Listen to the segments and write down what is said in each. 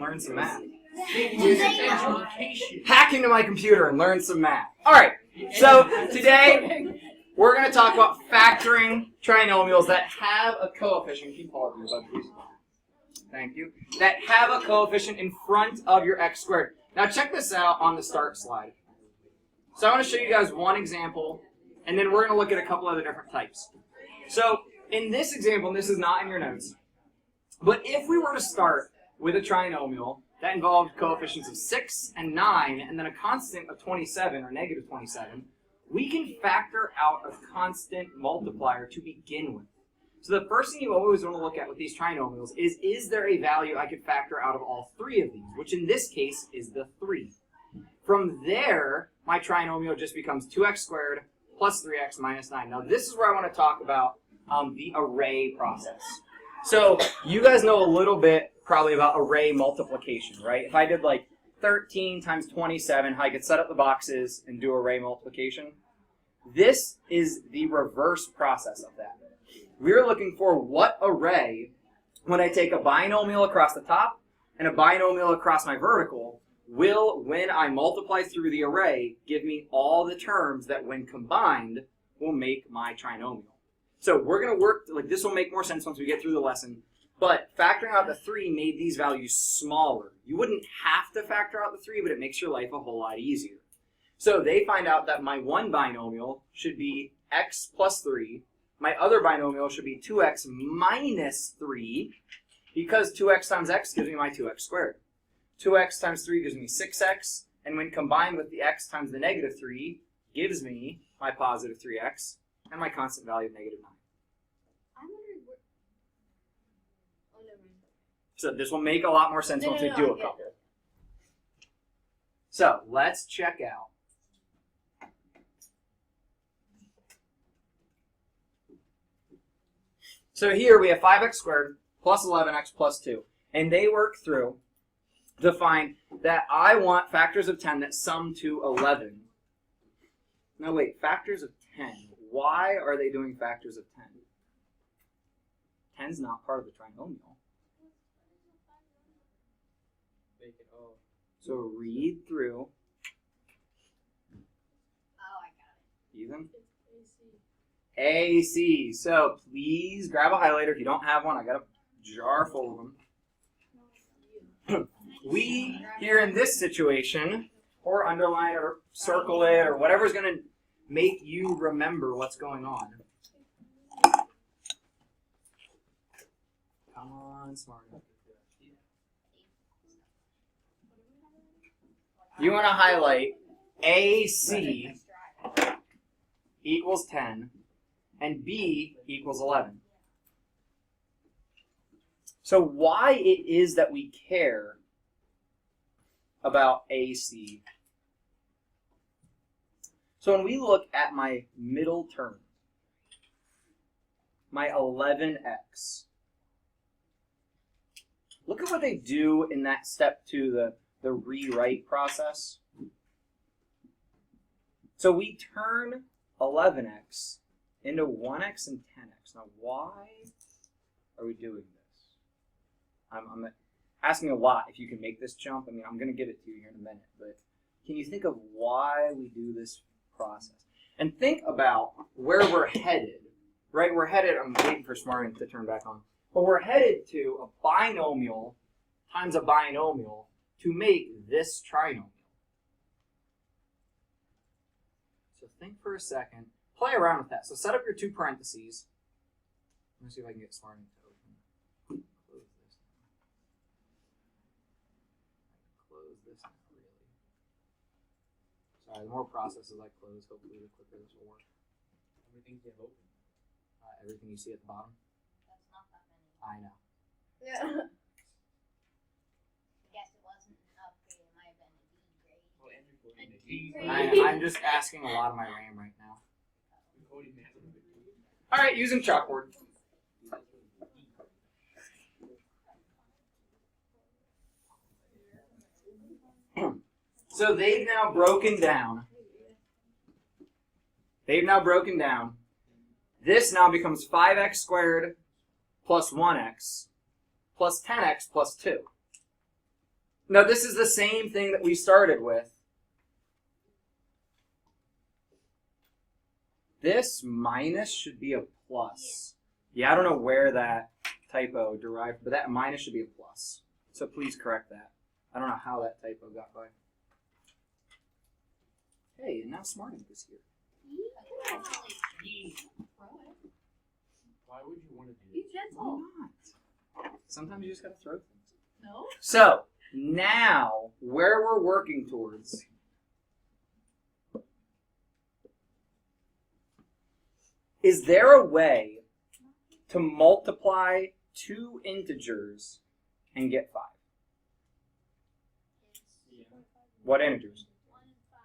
learn some math. Hack into my computer and learn some math. All right, so today we're going to talk about factoring trinomials that have a coefficient. Keep Paul up your bud, please. Thank you. That have a coefficient in front of your x squared. Now check this out on the start slide. So I want to show you guys one example, and then we're going to look at a couple other different types. So in this example, and this is not in your notes, but if we were to start with a trinomial that involved coefficients of 6 and 9, and then a constant of 27, or negative 27, we can factor out a constant multiplier to begin with. So the first thing you always want to look at with these trinomials is there a value I could factor out of all three of these, which in this case is the 3. From there, my trinomial just becomes 2x squared plus 3x minus 9. Now this is where I want to talk about the array process. So you guys know a little bit probably about array multiplication, right? If I did like 13 times 27, I could set up the boxes and do array multiplication. This is the reverse process of that. We're looking for what array, when I take a binomial across the top and a binomial across my vertical, will, when I multiply through the array, give me all the terms that when combined will make my trinomial. So we're going to work, like this will make more sense once we get through the lesson, but factoring out the 3 made these values smaller. You wouldn't have to factor out the 3, but it makes your life a whole lot easier. So they find out that my one binomial should be x plus 3. My other binomial should be 2x minus 3, because 2x times x gives me my 2x squared. 2x times 3 gives me 6x, and when combined with the x times the negative 3, gives me my positive 3x, and my constant value of negative 9. I'm wondering what... Oh, never mind. So this will make a lot more sense once we do a couple. So let's check out. So here we have 5x squared plus 11x plus 2. And they work through to find that I want factors of 10 that sum to 11. No, wait, factors of 10. Why are they doing factors of 10? 10's not part of the trinomial. So read through. Oh, I got it. Even? AC. So please grab a highlighter. If you don't have one, I got a jar full of them. We, here in this situation, or underline or circle it, or whatever's going to make you remember what's going on. Come on, smart. You want to highlight AC equals 10 and B equals 11. So why it is that we care about AC? So when we look at my middle term, my 11x, look at what they do in that step 2, the rewrite process. So we turn 11x into 1x and 10x. Now why are we doing this? I'm asking a lot if you can make this jump. I mean, I'm going to give it to you here in a minute, but can you think of why we do this process? And think about where we're headed, right? We're headed, I'm waiting for Smarty to turn back on, but we're headed to a binomial times a binomial to make this trinomial. So think for a second, play around with that. So set up your 2 parentheses. Let me see if I can get Smarty to open. Close this now. Close this now, really. Sorry, the more processes I close, hopefully the quicker this will work. Everything you have open. Everything you see at the bottom. That's not that many. I know. Yeah. I guess it wasn't an upgrade. It might have been a D grade. I'm just asking a lot of my RAM right now. All right, using chalkboard. So they've now broken down. This now becomes 5x squared plus 1x plus 10x plus 2. Now this is the same thing that we started with. This minus should be a plus. Yeah, I don't know where that typo derived, but that minus should be a plus. So please correct that. I don't know how that typo got by. Hey, and now Smarty is here. Why would you want to do Be that? gentle. Why not? Sometimes you just gotta throw things. No? So, now, where we're working towards is there a way to multiply two integers and get 5? Yeah. What integers?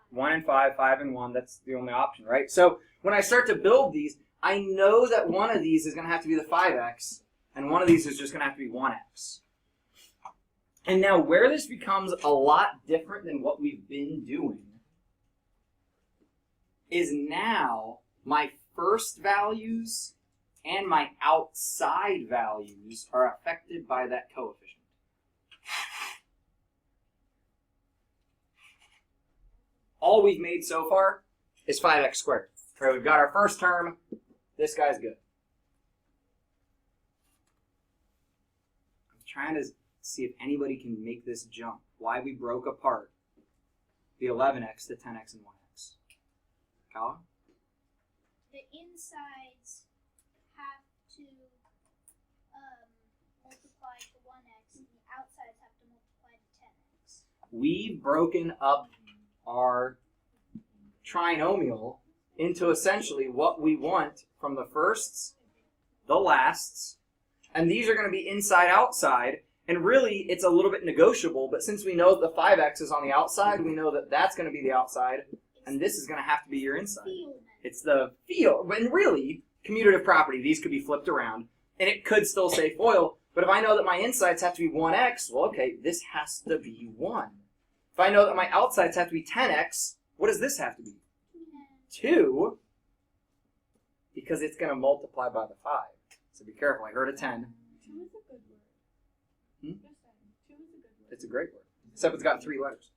1 and 5, 5 and 1, that's the only option, right? So when I start to build these, I know that one of these is going to have to be the 5x, and one of these is just going to have to be 1x. And now where this becomes a lot different than what we've been doing is now my first values and my outside values are affected by that coefficient. All we've made so far is 5x squared. Right, we've got our first term. This guy's good. I'm trying to see if anybody can make this jump. Why we broke apart the 11x to 10x and 1x. Kala? The insides have to multiply to 1x, and the outsides have to multiply to 10x. We've broken up our trinomial into essentially what we want from the firsts, the lasts, and these are going to be inside outside, and really it's a little bit negotiable, but since we know that the 5x is on the outside, we know that that's going to be the outside, and this is going to have to be your inside. It's the field, and really, commutative property, these could be flipped around, and it could still say FOIL, but if I know that my insides have to be 1x, well okay, this has to be 1. If I know that my outsides have to be 10x, what does this have to be? 2, because it's going to multiply by the 5. So be careful, I heard a 10. 2 is a good word. Hmm? Just saying, 2 is a good word. It's a great word. Except it's got 3 letters.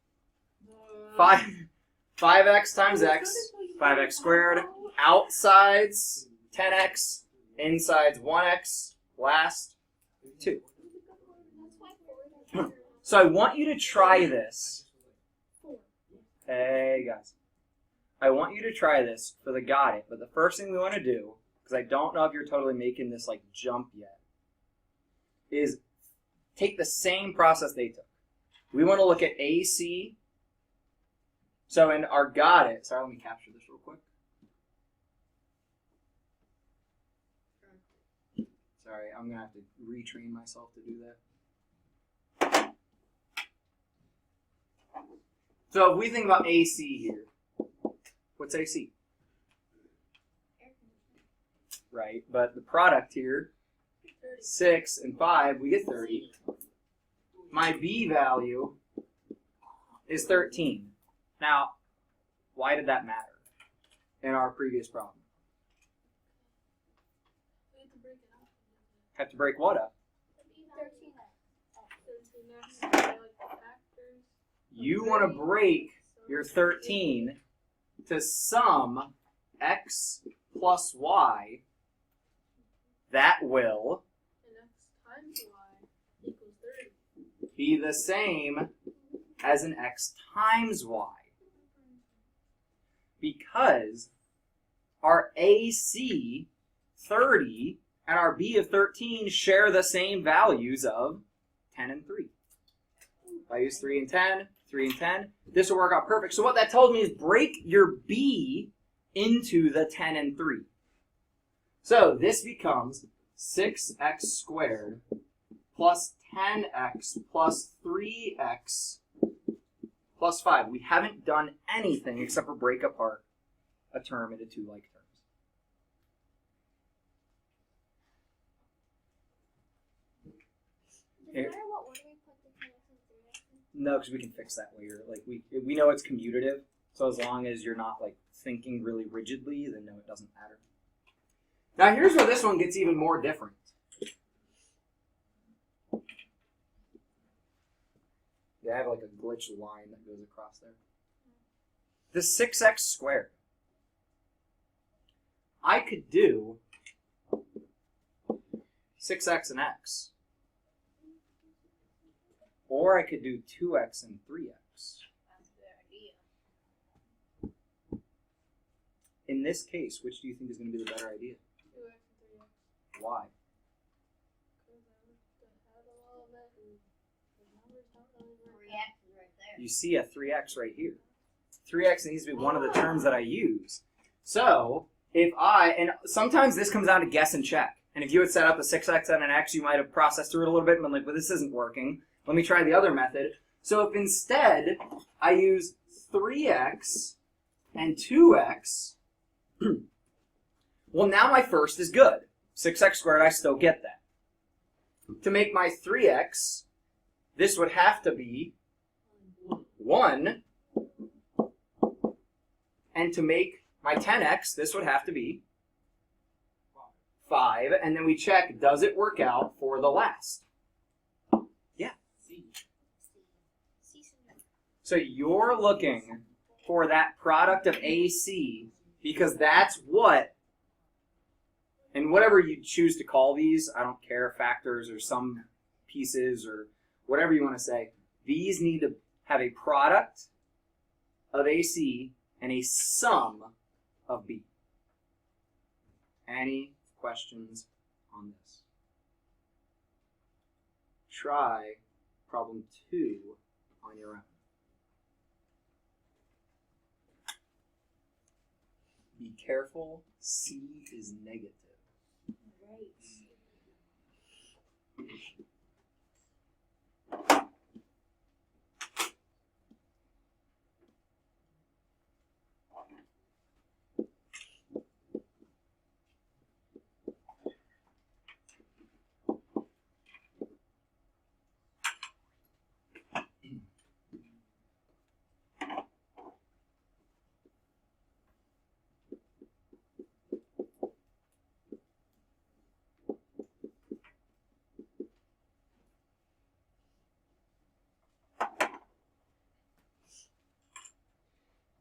5x times x, 5x squared, outsides 10x, insides 1x, last 2. So I want you to try this. Hey guys. I want you to try this for the got it, but the first thing we want to do, because I don't know if you're totally making this like jump yet, is take the same process they took. We want to look at AC. So in our got it, sorry, let me capture this real quick. Sorry, I'm going to have to retrain myself to do that. So if we think about AC here, what's AC? Right, but the product here, 6 and 5, we get 30. My B value is 13. Now, why did that matter in our previous problem? We have to break it up. Have to break what up? 13x. Like the factors. You want to break your 13 to sum x plus y. That will And x times y equals 30. be the same as an x times y. Because our AC 30 and our B of 13 share the same values of 10 and 3. If I use 3 and 10, 3 and 10, this will work out perfect. So what that tells me is break your B into the 10 and 3. So this becomes 6x squared plus 10x plus 3x plus 5. We haven't done anything except for break apart a term into two like terms. Does it matter what order we put the 10x and 3x in? No, because we can fix that later. Like we know it's commutative, so as long as you're not like thinking really rigidly, then no, it doesn't matter. Now here's where this one gets even more different. they have like a glitch line that goes across there. The 6x squared. I could do 6x and x. Or I could do 2x and 3x. That's a good idea. In this case, which do you think is going to be the better idea? 2x and 3x. Why? Because I looked ahead a little bit and the numbers don't really work 3x out. is right there. You see a 3x right here. 3x needs to be one of the terms that I use. So, and sometimes this comes down to guess and check. And if you had set up a 6x and an x, you might have processed through it a little bit and been like, well, this isn't working. Let me try the other method. So if instead I use 3x and 2x, well, now my first is good. 6x squared, I still get that. To make my 3x, this would have to be 1. And to make my 10x, this would have to be 5. And then we check, does it work out for the last? Yeah. So you're looking for that product of AC because that's what, and whatever you choose to call these, I don't care, factors or some pieces or whatever you want to say, these need to have a product of AC and a sum of B. Any questions on this? Try problem 2 on your own. Be careful, C is negative. Right.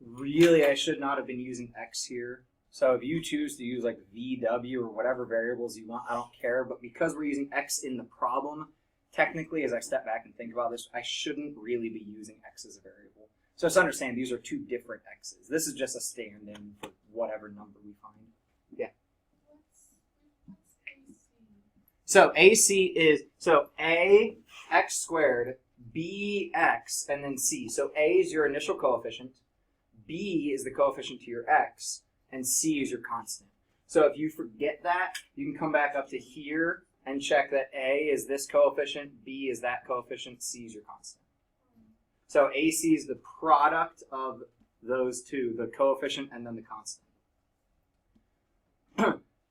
Really, I should not have been using x here. So if you choose to use like VW or whatever variables you want, I don't care. But because we're using x in the problem, technically, as I step back and think about this, I shouldn't really be using x as a variable. So just understand these are two different x's. This is just a stand-in for whatever number we find. Yeah. What's AC? So AC is, so A, x squared, B, x, and then C. So A is your initial coefficient, B is the coefficient to your x, and C is your constant. So if you forget that, you can come back up to here and check that A is this coefficient, B is that coefficient, C is your constant. So AC is the product of those two, the coefficient and then the constant.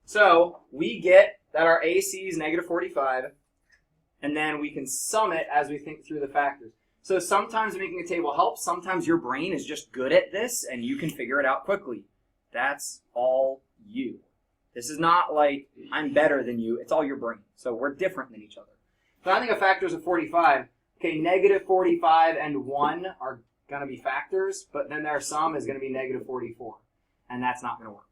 So we get that our AC is negative 45, and then we can sum it as we think through the factors. So sometimes making a table helps, sometimes your brain is just good at this and you can figure it out quickly. That's all you. This is not like I'm better than you, it's all your brain. So we're different than each other. So I think of factors of 45. Okay, negative 45 and 1 are going to be factors, but then their sum is going to be negative 44. And that's not going to work.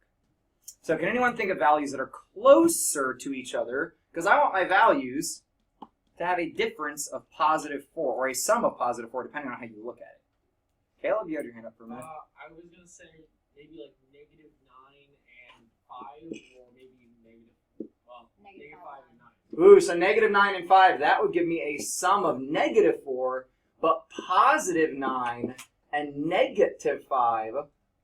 So can anyone think of values that are closer to each other? Because I want my values to have a difference of positive 4, or a sum of positive 4, depending on how you look at it. Caleb, you had your hand up for a minute. I was going to say maybe like negative 9 and 5, or maybe negative 5 and 9. Ooh, so negative 9 and 5, that would give me a sum of negative 4, but positive 9 and negative 5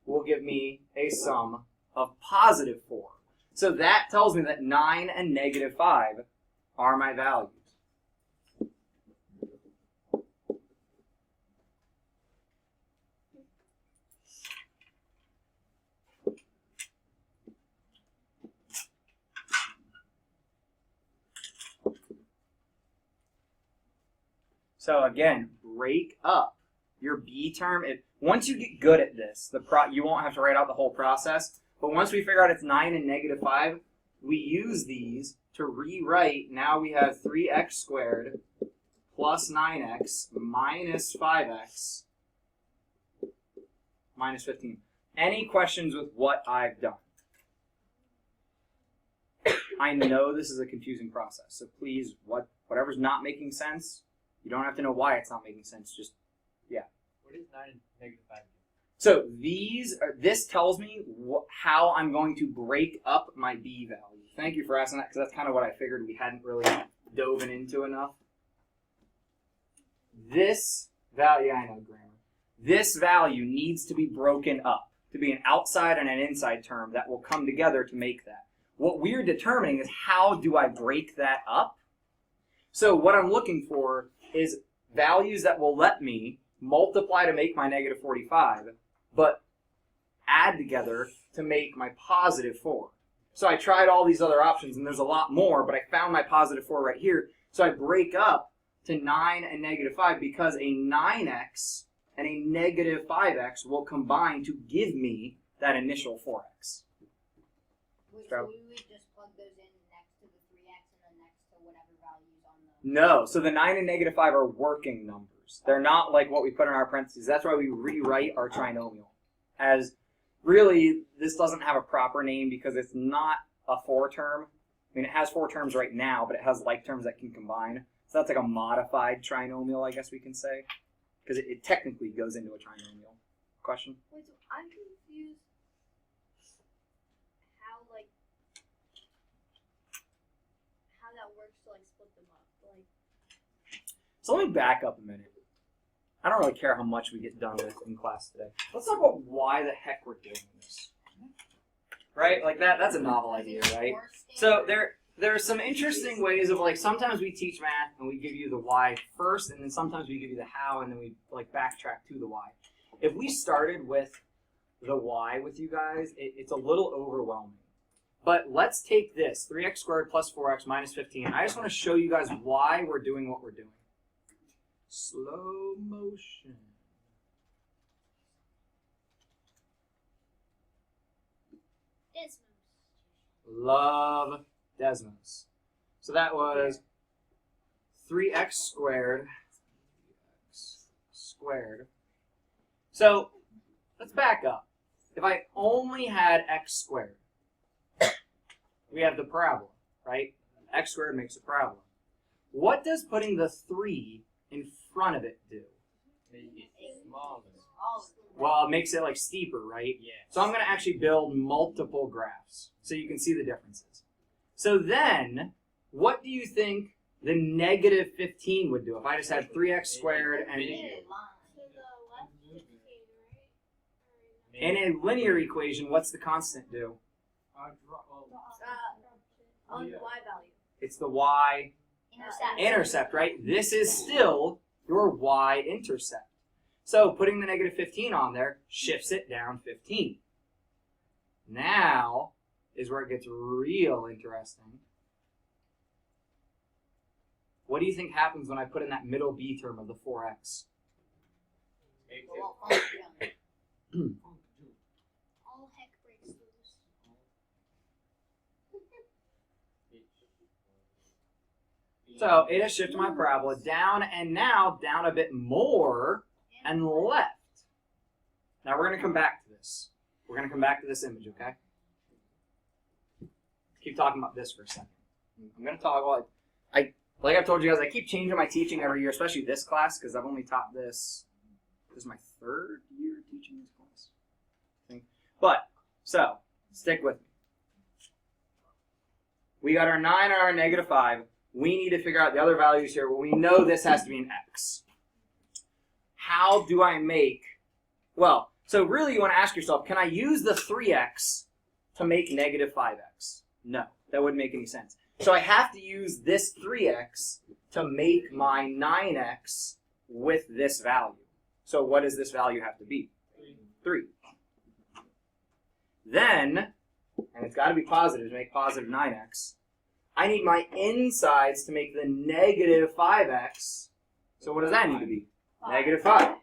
will give me a sum of positive 4. So that tells me that 9 and negative 5 are my values. So again, break up your B term. Once you get good at this, you won't have to write out the whole process. But once we figure out it's 9 and negative 5, we use these to rewrite. Now we have 3x squared plus 9x minus 5x minus 15. Any questions with what I've done? I know this is a confusing process, so please, whatever's not making sense, you don't have to know why it's not making sense. Just, yeah. What is 9 and negative 5? So this tells me how I'm going to break up my b value. Thank you for asking that, because that's kind of what I figured we hadn't really dove into enough. This value, I know grammar. This value needs to be broken up to be an outside and an inside term that will come together to make that. What we're determining is how do I break that up? So what I'm looking for is values that will let me multiply to make my negative 45, but add together to make my positive 4. So I tried all these other options, and there's a lot more, but I found my positive 4 right here. So I break up to 9 and negative 5 because a 9x and a negative 5x will combine to give me that initial 4x. So we would just plug those in next to the 3x and then next to whatever values on the... No, so the 9 and negative 5 are working numbers. They're not like what we put in our parentheses. That's why we rewrite our trinomial. As really, this doesn't have a proper name because it's not a 4-term. I mean, it has 4 terms right now, but it has like terms that can combine. So that's like a modified trinomial, I guess we can say. Because it technically goes into a trinomial. Question? Wait, so I'm confused how that works to like split them up. Like, So let me back up a minute. I don't really care how much we get done with in class today. Let's talk about why the heck we're doing this. Right? Like that's a novel idea, right? So there are some interesting ways of like sometimes we teach math and we give you the why first, and then sometimes we give you the how, and then we like backtrack to the why. If we started with the why with you guys, it's a little overwhelming. But let's take this, 3x squared plus 4x minus 15. I just want to show you guys why we're doing what we're doing. Slow motion. Desmos. Love Desmos. So that was 3x squared. So let's back up. If I only had x squared, we have the parabola, right? X squared makes a parabola. What does putting the 3 in front of it do? Make it smaller. Well, it makes it like steeper, right? Yeah. So I'm going to actually build multiple graphs so you can see the differences. So then, what do you think the negative 15 would do if I just had 3x squared and... To the left 15, right? In a linear equation, what's the constant do? On the y value. It's the y intercept, right? This is still your y-intercept. So putting the negative 15 on there shifts it down 15. Now is where it gets real interesting. What do you think happens when I put in that middle b term of the 4x? All heck breaks loose. So it has shifted my parabola down, and now down a bit more and left. Now we're going to come back to this. We're going to come back to this image, okay? Keep talking about this for a second. I'm going to talk about, like I've told you guys, I keep changing my teaching every year, especially this class, because I've only taught this. This is my 3rd year teaching this class, I think. But, so, stick with me. We got our 9 and our negative 5. We need to figure out the other values here. Well, we know this has to be an x. How do I make, well, so really you want to ask yourself, can I use the 3x to make negative 5x? No, that wouldn't make any sense. So I have to use this 3x to make my 9x with this value. So what does this value have to be? 3. Then, and it's got to be positive to make positive 9x, I need my insides to make the negative 5x. So what does that need to be? Negative 5.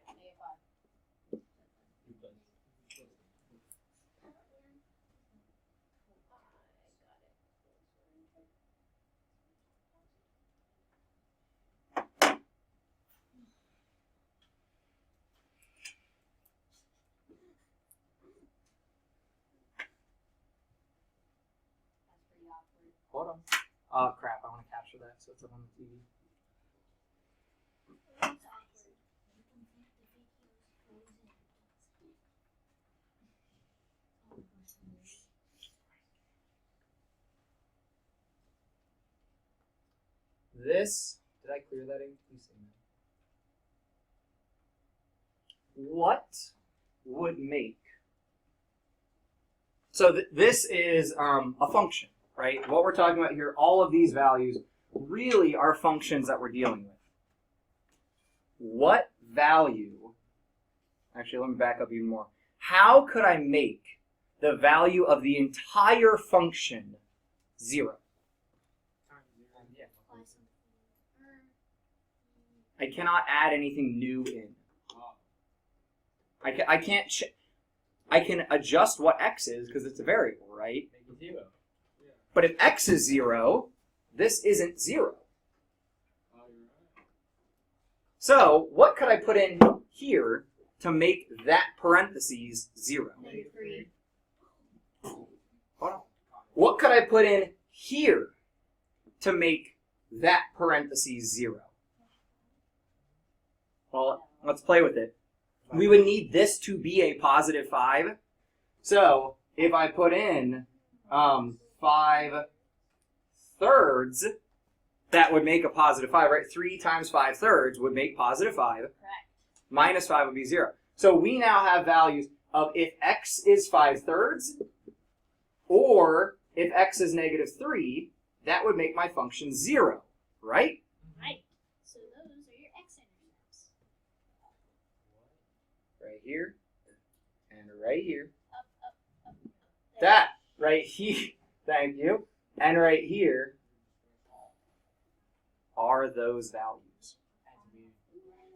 Oh crap! I want to capture that so it's up on the TV. This, did I clear that in? Please say no. What would make, so this is a function, right? What we're talking about here, all of these values really are functions that we're dealing with. What value, actually let me back up even more. How could I make the value of the entire function 0? I cannot add anything new in. I can adjust what x is because it's a variable, right? Make it 0. Yeah. But if x is 0, this isn't 0. Oh, you're right. So what could I put in here to make that parentheses 0? -3. Hold on. What could I put in here to make that parentheses 0? Well, let's play with it. We would need this to be a positive 5. So if I put in 5 thirds, that would make a positive 5, right? 3 times 5 thirds would make positive 5. Correct. Minus 5 would be 0. So we now have values of if x is 5 thirds, or if x is -3, that would make my function 0, right? Right. So those are your x-intercepts. Right here, and right here. Up, up, up. There. That right here, thank you, and right here are those values.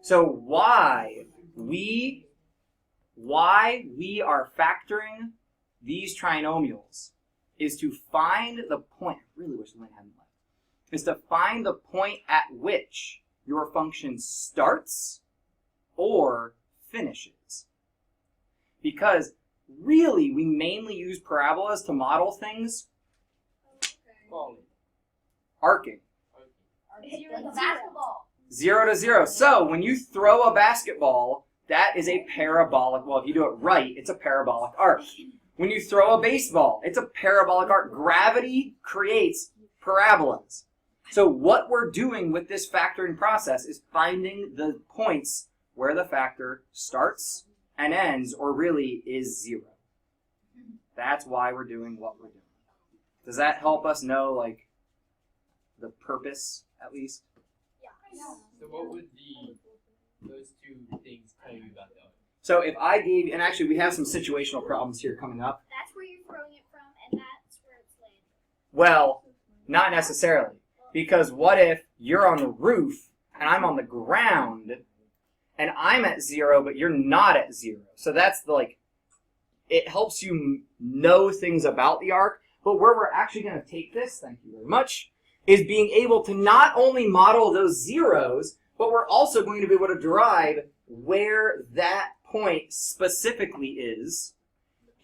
So why we are factoring these trinomials is to find the point, I really wish Lynn hadn't left, is to find the point at which your function starts or finishes. Because really, we mainly use parabolas to model things. Quality. Arcing. Like a basketball. 0 to 0. So when you throw a basketball, that is a parabolic, well, if you do it right, it's a parabolic arc. When you throw a baseball, it's a parabolic arc. Gravity creates parabolas. So what we're doing with this factoring process is finding the points where the factor starts and ends, or really is 0. That's why we're doing what we're doing. Does that help us know, like, the purpose, at least? Yeah. So what would those two things tell you about the other? So if I gave, and actually we have some situational problems here coming up. That's where you're throwing it from, and that's where it's landing. Well, not necessarily. Because what if you're on the roof and I'm on the ground and I'm at 0 but you're not at 0? So that's the, like, it helps you know things about the arc, but where we're actually going to take this, thank you very much, is being able to not only model those zeros, but we're also going to be able to derive where that point specifically is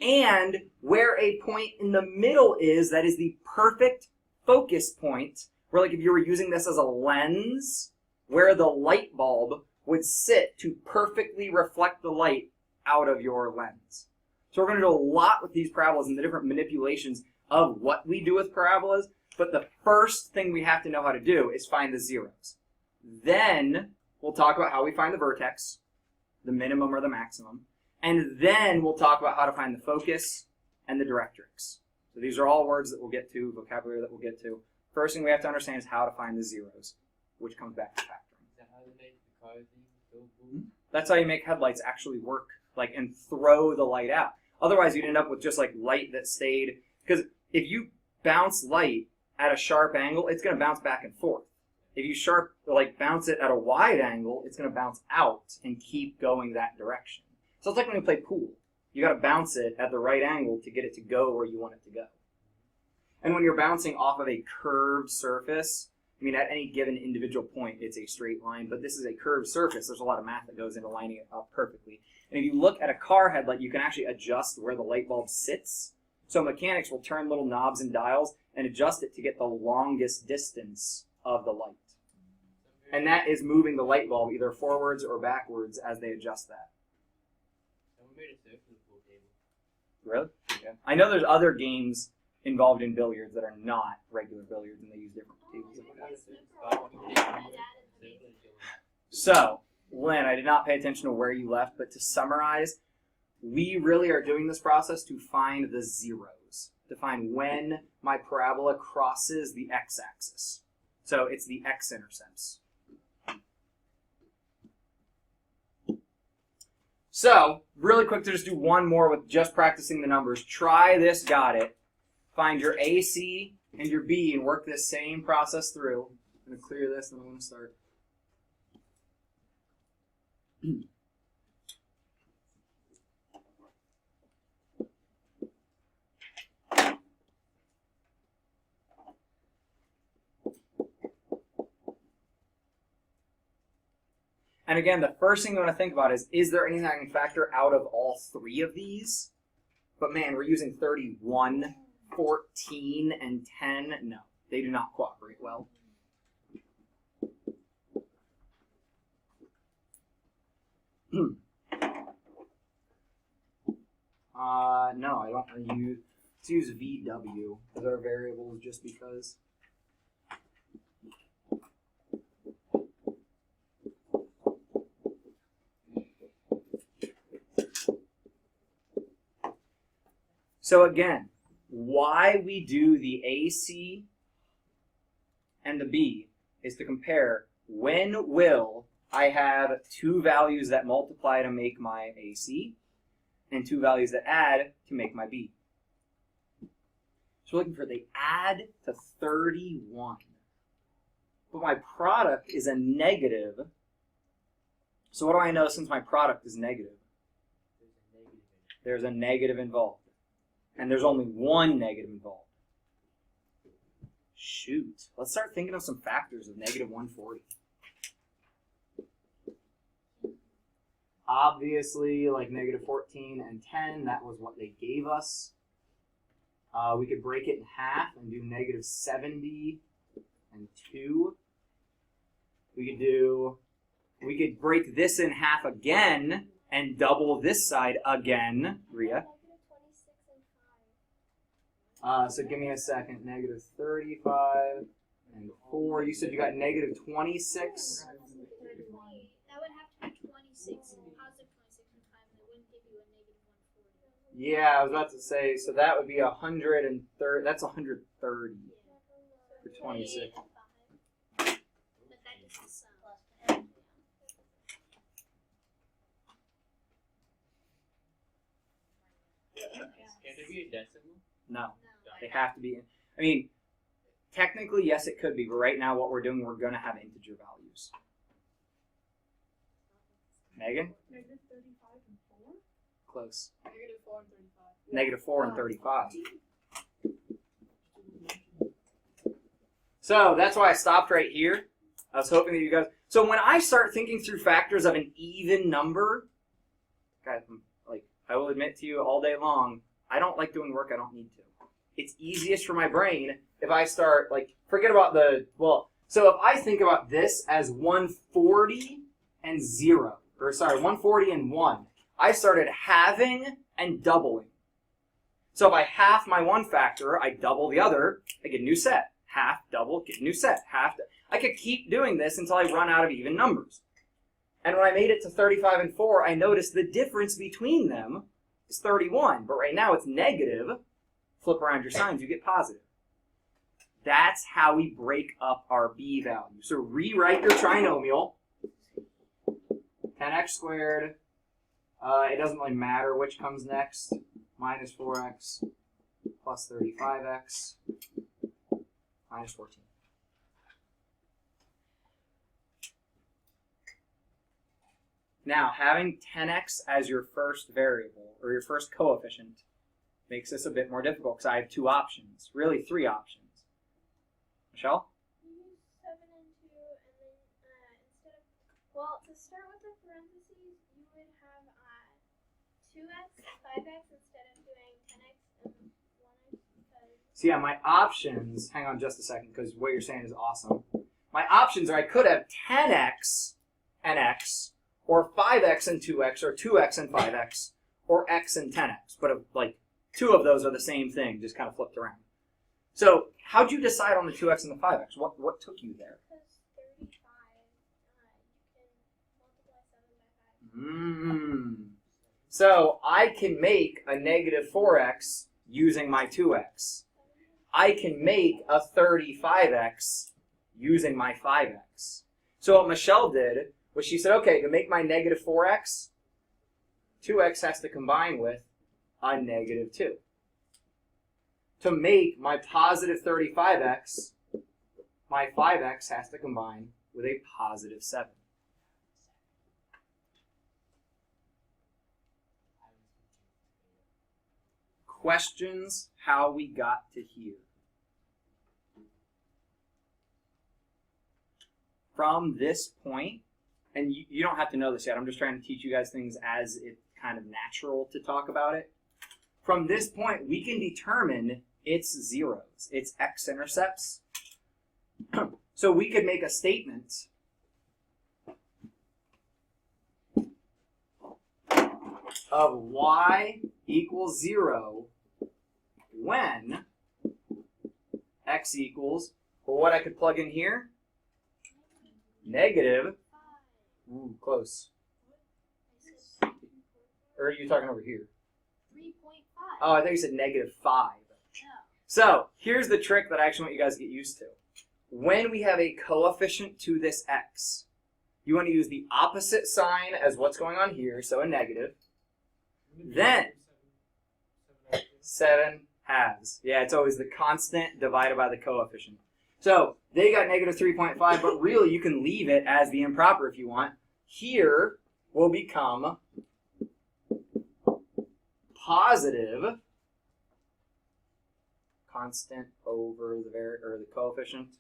and where a point in the middle is that is the perfect focus point, where, like, if you were using this as a lens, where the light bulb would sit to perfectly reflect the light out of your lens. So we're going to do a lot with these parabolas and the different manipulations of what we do with parabolas, but the first thing we have to know how to do is find the zeros. Then we'll talk about how we find the vertex, the minimum or the maximum, and then we'll talk about how to find the focus and the directrix. So these are all words that we'll get to, vocabulary that we'll get to. First thing we have to understand is how to find the zeros, which comes back to factoring. Is that how they make the car thing go boom? That's how you make headlights actually work, like, and throw the light out. Otherwise, you'd end up with just, like, light that stayed. Because if you bounce light at a sharp angle, it's going to bounce back and forth. If you bounce it at a wide angle, it's going to bounce out and keep going that direction. So it's like when you play pool. You got to bounce it at the right angle to get it to go where you want it to go. And when you're bouncing off of a curved surface, I mean, at any given individual point, it's a straight line, but this is a curved surface. There's a lot of math that goes into lining it up perfectly. And if you look at a car headlight, you can actually adjust where the light bulb sits. So mechanics will turn little knobs and dials and adjust it to get the longest distance of the light. And that is moving the light bulb either forwards or backwards as they adjust that. Someone made a circle pool table. Really? Yeah. I know there's other games involved in billiards that are not regular billiards, and they use different tables. So, Lynn, I did not pay attention to where you left, but to summarize, we really are doing this process to find the zeros, to find when my parabola crosses the x-axis. So it's the x-intercepts. So, really quick to just do one more with just practicing the numbers. Try this, got it. Find your AC and your B and work this same process through. I'm going to clear this and I'm going to start. And again, the first thing you want to think about is there anything I can factor out of all three of these? But man, we're using 31, 14, and 10. No, they do not cooperate well. No, I don't use. Let's use VW as our variables just because. So again, why we do the AC and the B is to compare when will I have two values that multiply to make my AC and two values that add to make my B. So we're looking for they add to 31. But my product is a negative. So what do I know since my product is negative? There's a negative involved. And there's only one negative involved. Shoot. Let's start thinking of some factors of negative 140. Obviously, like negative 14 and 10, that was what they gave us. We could break it in half and do negative 70 and 2. We could break this in half again and double this side again, Rhea. So give me a second. Negative 35 and 4. You said you got negative 26. That would have to be 26, positive 26 and 5, and it wouldn't give you a negative 140. Yeah, I was about to say, so that would be 130. That's 130 for 26. But that is the sum. Can there be a decimal? No, they have to be. I mean, technically, yes, it could be, but right now what we're doing, we're going to have integer values. Megan? Negative 35 and 4? Close. Negative 4 and 35. Negative 4 and 35. So that's why I stopped right here. I was hoping that you guys... So when I start thinking through factors of an even number, guys, like, I will admit to you all day long, I don't like doing work I don't need to. It's easiest for my brain if I start, like, forget about the... Well, so if I think about this as 140 and 0, or sorry, 140 and 1, I started halving and doubling. So if I half my one factor, I double the other, I get a new set. Half, double, get a new set. Half, I could keep doing this until I run out of even numbers. And when I made it to 35 and 4, I noticed the difference between them is 31. But right now it's negative. Flip around your signs, you get positive. That's how we break up our B value. So rewrite your trinomial. 10x squared. It doesn't really matter which comes next. Minus 4x plus 35x minus 14. Now, having 10x as your first variable, or your first coefficient, makes this a bit more difficult because I have two options. Really, three options. Michelle? You use 7 and 2, and then instead of, well, to start with the parentheses, you would have 2x, 5x instead of doing 10x and 1x because... So yeah, my options, hang on just a second, because what you're saying is awesome. My options are I could have 10x and x, or 5x and 2x, or 2x and 5x, or x and 10x. But like, two of those are the same thing, just kind of flipped around. So how'd you decide on the 2x and the 5x? What took you there? Because 35, you can multiply 7 by 5. So I can make a negative 4x using my 2x. I can make a 35x using my 5x. So what Michelle did was she said, okay, to make my negative 4x, 2x has to combine with a negative 2. To make my positive 35x, my 5x has to combine with a positive 7. Questions how we got to here. From this point, and you don't have to know this yet, I'm just trying to teach you guys things as it's kind of natural to talk about it. From this point, we can determine its zeros, its x-intercepts. So we could make a statement of y equals 0 when x equals, well, what I could plug in here? Negative, ooh, close. Or are you talking over here? 3.5. Oh, I think you said negative 5. No. So here's the trick that I actually want you guys to get used to. When we have a coefficient to this x, you want to use the opposite sign as what's going on here, so a negative. Then 7 halves. Yeah, it's always the constant divided by the coefficient. So they got negative 3.5, but really you can leave it as the improper if you want. Here will become positive constant over the coefficient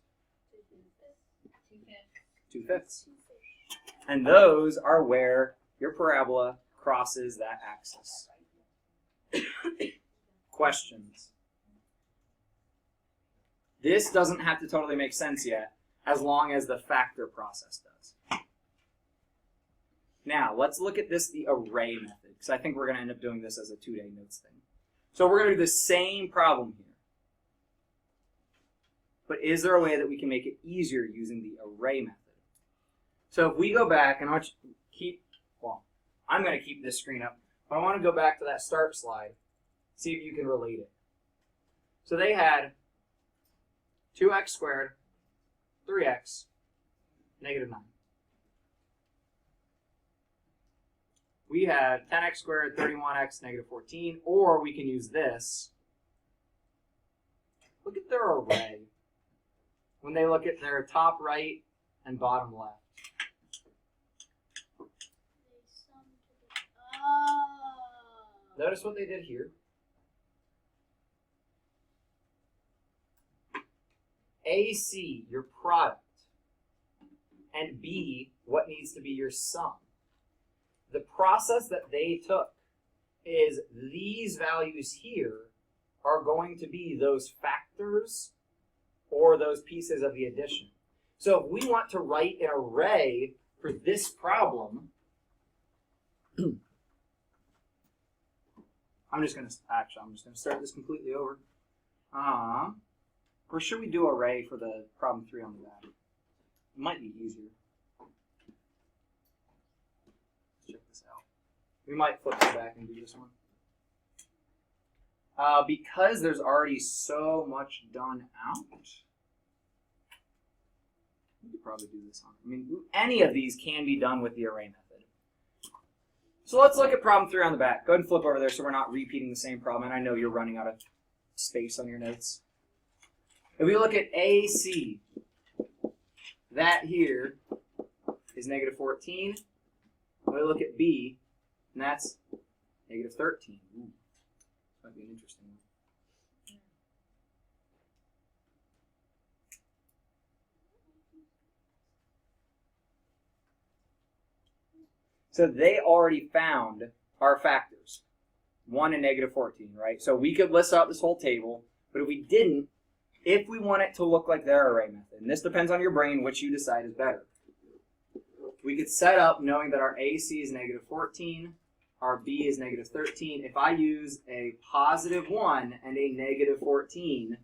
2/5. And those are where your parabola crosses that axis. Questions? This doesn't have to totally make sense yet, as long as the factor process does. Now, let's look at this, the array method, because I think we're going to end up doing this as a 2-day notes thing. So we're going to do the same problem here. But is there a way that we can make it easier using the array method? So if we go back, and I want you to keep, well, I'm going to keep this screen up, but I want to go back to that start slide, see if you can relate it. So they had 2x squared, 3x, negative 9. We had 10x squared, 31x, negative 14, or we can use this. Look at their array when they look at their top right and bottom left. Notice what they did here. AC, your product, and B, what needs to be your sum. The process that they took is these values here are going to be those factors or those pieces of the addition. So if we want to write an array for this problem, I'm just going to start this completely over. Or should we do array for the problem 3 on the back? It might be easier. Let's check this out. We might flip it back and do this one. Because there's already so much done out, we could probably do this on. I mean, any of these can be done with the array method. So let's look at problem 3 on the back. Go ahead and flip over there so we're not repeating the same problem. And I know you're running out of space on your notes. If we look at AC, that here is negative 14. When we look at B, and that's negative 13. Ooh, this might be an interesting one. So they already found our factors, 1 and negative 14, right? So we could list out this whole table. But if we didn't, if we want it to look like their array method, and this depends on your brain, which you decide is better, we could set up knowing that our AC is negative 14, our B is negative 13. If I use a positive 1 and a negative 14,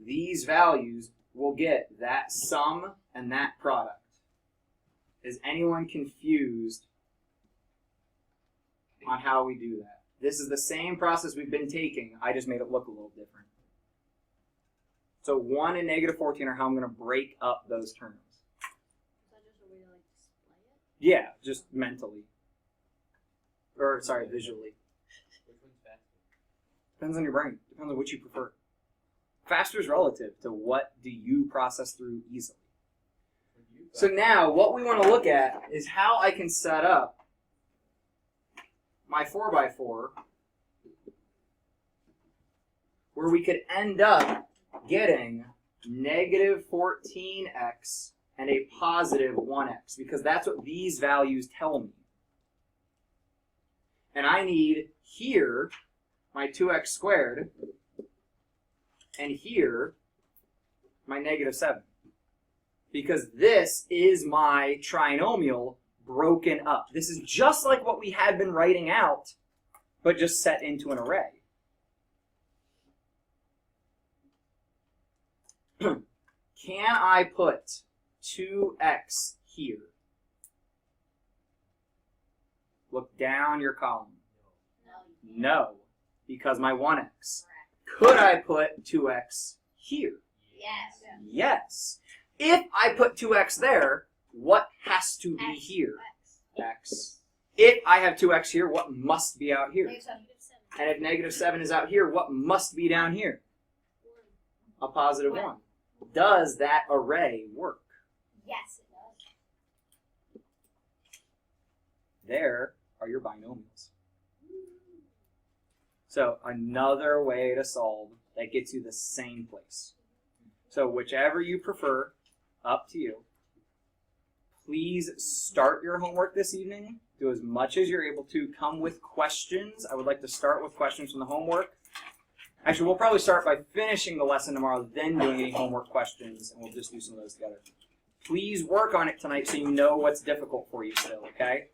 these values will get that sum and that product. Is anyone confused on how we do that? This is the same process we've been taking. I just made it look a little different. So 1 and negative 14 are how I'm going to break up those terms. Is that just a way to like display it? Yeah, just mentally. Or, sorry, visually. Which one's faster? Depends on your brain. Depends on what you prefer. Faster is relative to what do you process through easily. So now, what we want to look at is how I can set up my 4x4 where we could end up getting negative 14x and a positive 1x, because that's what these values tell me. And I need here my 2x squared, and here my negative 7. Because this is my trinomial broken up. This is just like what we had been writing out, but just set into an array. Can I put 2x here? Look down your column. No, because my 1x. Could I put 2x here? Yes. Yes. If I put 2x there, what has to be here? X. If I have 2x here, what must be out here? And if negative 7 is out here, what must be down here? A positive 1. Does that array work? Yes, it does. There are your binomials. So another way to solve that gets you the same place. So whichever you prefer, up to you. Please start your homework this evening. Do as much as you're able to. Come with questions. I would like to start with questions from the homework. Actually, we'll probably start by finishing the lesson tomorrow, then doing any homework questions, and we'll just do some of those together. Please work on it tonight so you know what's difficult for you still, okay?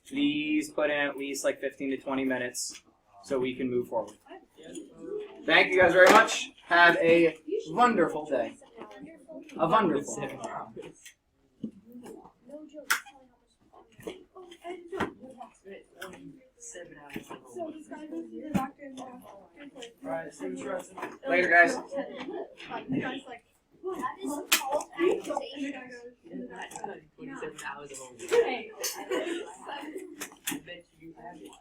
Please put in at least like 15 to 20 minutes so we can move forward. Thank you guys very much. Have a wonderful day. A wonderful day. No joke. So he's gotta go see the doctor and Alright, see you guys. Later, guys. the guy's like, That is false accusation. 27 hours of homework. hey. I bet you have it.